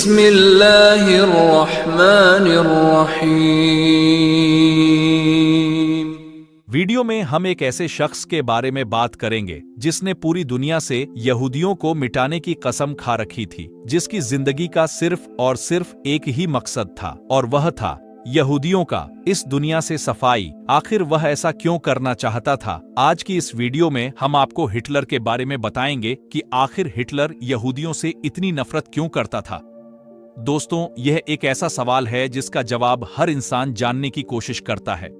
बिस्मिल्लाहिर्रहमानिर्रहीम। वीडियो में हम एक ऐसे शख्स के बारे में बात करेंगे जिसने पूरी दुनिया से यहूदियों को मिटाने की कसम खा रखी थी, जिसकी जिंदगी का सिर्फ और सिर्फ एक ही मकसद था और वह था यहूदियों का इस दुनिया से सफाई। आखिर वह ऐसा क्यों करना चाहता था? आज की इस वीडियो में हम आपको हिटलर के बारे में बताएंगे कि आखिर हिटलर यहूदियों से इतनी नफरत क्यों करता था। दोस्तों, यह एक ऐसा सवाल है जिसका जवाब हर इंसान जानने की कोशिश करता है।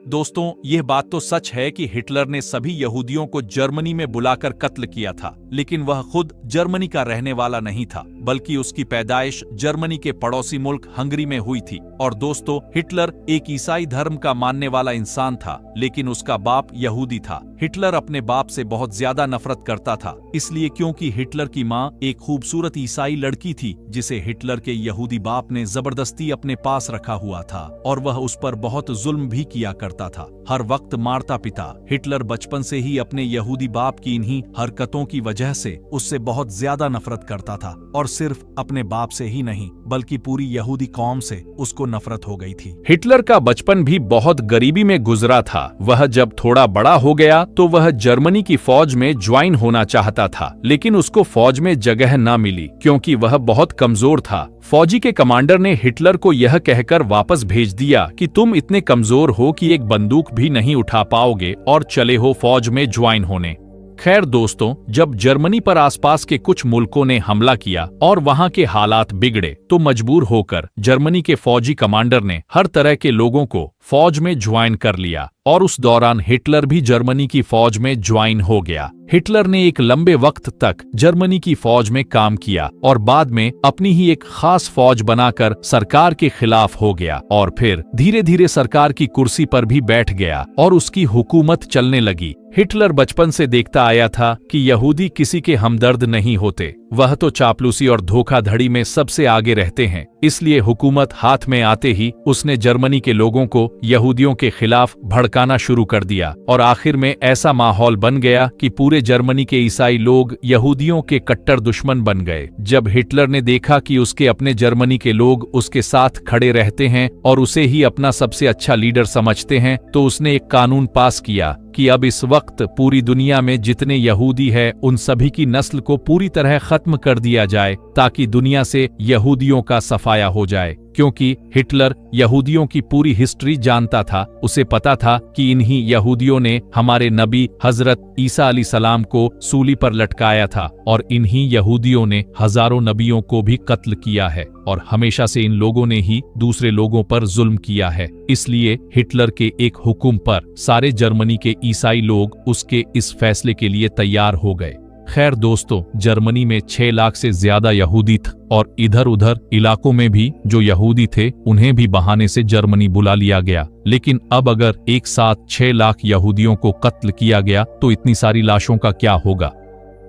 दोस्तों, यह बात तो सच है कि हिटलर ने सभी यहूदियों को जर्मनी में बुलाकर कत्ल किया था, लेकिन वह खुद जर्मनी का रहने वाला नहीं था, बल्कि उसकी पैदाइश जर्मनी के पड़ोसी मुल्क हंगरी में हुई थी। और दोस्तों, हिटलर एक ईसाई धर्म का मानने वाला इंसान था, लेकिन उसका बाप यहूदी था। हिटलर अपने बाप से बहुत ज्यादा नफरत करता था, इसलिए क्योंकि हिटलर की माँ एक खूबसूरत ईसाई लड़की थी जिसे हिटलर के यहूदी बाप ने जबरदस्ती अपने पास रखा हुआ था, और वह उस पर बहुत जुल्म भी किया करता था, हर वक्त मारता पिता। हिटलर बचपन से ही अपने यहूदी बाप की इन्हीं हरकतों की वजह से उससे बहुत ज्यादा नफरत करता था, और सिर्फ अपने बाप से ही नहीं बल्कि पूरी यहूदी कौम से उसको नफरत हो गई थी। हिटलर का बचपन भी बहुत गरीबी में गुजरा था। वह जब थोड़ा बड़ा हो गया तो वह जर्मनी की फौज में ज्वाइन होना चाहता था, लेकिन उसको फौज में जगह न मिली क्योंकि वह बहुत कमजोर था। फौजी के कमांडर ने हिटलर को यह कहकर वापस भेज दिया कि तुम इतने कमजोर हो कि एक बंदूक भी नहीं उठा पाओगे और चले हो फौज में ज्वाइन होने। खैर दोस्तों, जब जर्मनी पर आसपास के कुछ मुल्कों ने हमला किया और वहां के हालात बिगड़े तो मजबूर होकर जर्मनी के फौजी कमांडर ने हर तरह के लोगों को फौज में ज्वाइन कर लिया, और उस दौरान हिटलर भी जर्मनी की फौज में ज्वाइन हो गया। हिटलर ने एक लंबे वक्त तक जर्मनी की फौज में काम किया और बाद में अपनी ही एक खास फौज बनाकर सरकार के खिलाफ हो गया, और फिर धीरे धीरे सरकार की कुर्सी पर भी बैठ गया और उसकी हुकूमत चलने लगी। हिटलर बचपन से देखता आया था कि यहूदी किसी के हमदर्द नहीं होते, वह तो चापलूसी और धोखाधड़ी में सबसे आगे रहते हैं। इसलिए हुकूमत हाथ में आते ही उसने जर्मनी के लोगों को यहूदियों के खिलाफ भड़काना शुरू कर दिया, और आखिर में ऐसा माहौल बन गया कि पूरे जर्मनी के ईसाई लोग यहूदियों के कट्टर दुश्मन बन गए। जब हिटलर ने देखा कि उसके अपने जर्मनी के लोग उसके साथ खड़े रहते हैं और उसे ही अपना सबसे अच्छा लीडर समझते हैं, तो उसने एक कानून पास किया कि अब इस वक्त पूरी दुनिया में जितने यहूदी हैं उन सभी की नस्ल को पूरी तरह खत्म कर दिया जाए, ताकि दुनिया से यहूदियों का सफाया हो जाए। क्योंकि हिटलर यहूदियों की पूरी हिस्ट्री जानता था, उसे पता था कि इन्हीं यहूदियों ने हमारे नबी हजरत ईसा अलैहिस्सलाम को सूली पर लटकाया था, और इन्हीं यहूदियों ने हजारों नबियों को भी कत्ल किया है, और हमेशा से इन लोगों ने ही दूसरे लोगों पर जुल्म किया है। इसलिए हिटलर के एक हुक्म पर सारे जर्मनी के ईसाई लोग उसके इस फैसले के लिए तैयार हो गए। खैर दोस्तों, जर्मनी में 6 लाख से ज्यादा यहूदी थे, और इधर उधर इलाकों में भी जो यहूदी थे उन्हें भी बहाने से जर्मनी बुला लिया गया। लेकिन अब अगर एक साथ 6 लाख यहूदियों को कत्ल किया गया तो इतनी सारी लाशों का क्या होगा?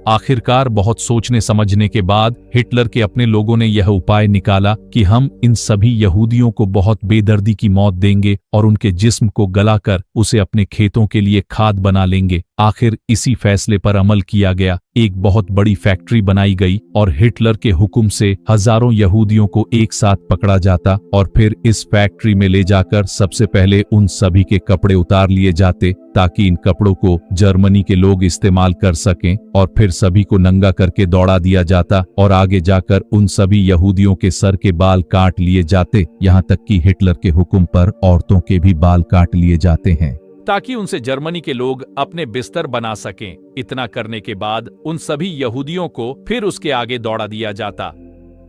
आखिरकार बहुत सोचने समझने के बाद हिटलर के अपने लोगों ने यह उपाय निकाला कि हम इन सभी यहूदियों को बहुत बेदर्दी की मौत देंगे और उनके जिस्म को गलाकर उसे अपने खेतों के लिए खाद बना लेंगे। आखिर इसी फैसले पर अमल किया गया। एक बहुत बड़ी फैक्ट्री बनाई गई और हिटलर के हुक्म से हजारों यहूदियों को एक साथ पकड़ा जाता, और फिर इस फैक्ट्री में ले जाकर सबसे पहले उन सभी के कपड़े उतार लिए जाते ताकि इन कपड़ों को जर्मनी के लोग इस्तेमाल कर सकें, और फिर सभी को नंगा करके दौड़ा दिया जाता, और आगे जाकर उन सभी यहूदियों के सर के बाल काट लिए जाते। यहाँ तक कि हिटलर के हुक्म पर औरतों के भी बाल काट लिए जाते हैं ताकि उनसे जर्मनी के लोग अपने बिस्तर बना सकें। इतना करने के बाद उन सभी यहूदियों को फिर उसके आगे दौड़ा दिया जाता।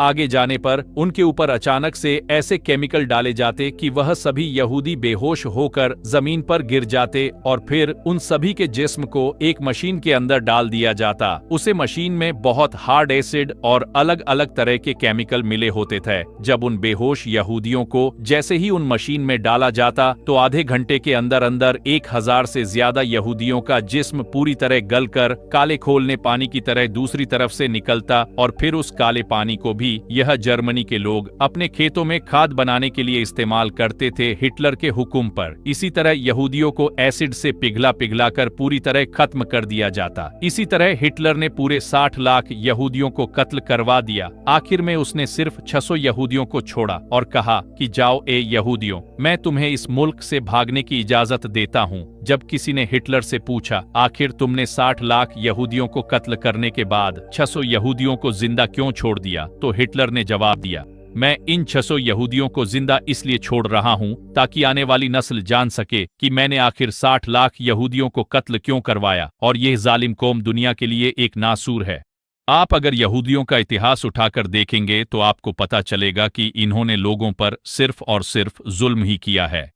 आगे जाने पर उनके ऊपर अचानक से ऐसे केमिकल डाले जाते कि वह सभी यहूदी बेहोश होकर जमीन पर गिर जाते, और फिर उन सभी के जिस्म को एक मशीन के अंदर डाल दिया जाता। उसे मशीन में बहुत हार्ड एसिड और अलग अलग तरह के केमिकल मिले होते थे। जब उन बेहोश यहूदियों को जैसे ही उन मशीन में डाला जाता तो आधे घंटे के अंदर अंदर 1000 से ज्यादा यहूदियों का जिस्म पूरी तरह गलकर काले खोलने पानी की तरह दूसरी तरफ से निकलता, और फिर उस काले पानी को भी यह जर्मनी के लोग अपने खेतों में खाद बनाने के लिए इस्तेमाल करते थे हिटलर के हुक्म पर। इसी तरह यहूदियों को एसिड से पिघला कर पूरी तरह खत्म कर दिया जाता। इसी तरह हिटलर ने पूरे 60 लाख यहूदियों को कत्ल करवा दिया। आखिर में उसने सिर्फ 600 यहूदियों को छोड़ा और कहा कि जाओ ए यहूदियों, मैं तुम्हें इस मुल्क से भागने की इजाजत देता हूँ। जब किसी ने हिटलर से पूछा, आखिर तुमने 60 लाख यहूदियों को कत्ल करने के बाद 600 यहूदियों को जिंदा क्यों छोड़ दिया, तो हिटलर ने जवाब दिया, मैं इन 600 यहूदियों को जिंदा इसलिए छोड़ रहा हूं ताकि आने वाली नस्ल जान सके कि मैंने आखिर 60 लाख यहूदियों को कत्ल क्यों करवाया और यह जालिम कौम दुनिया के लिए एक नासूर है। आप अगर यहूदियों का इतिहास उठाकर देखेंगे तो आपको पता चलेगा कि इन्होंने लोगों पर सिर्फ और सिर्फ जुल्म ही किया है।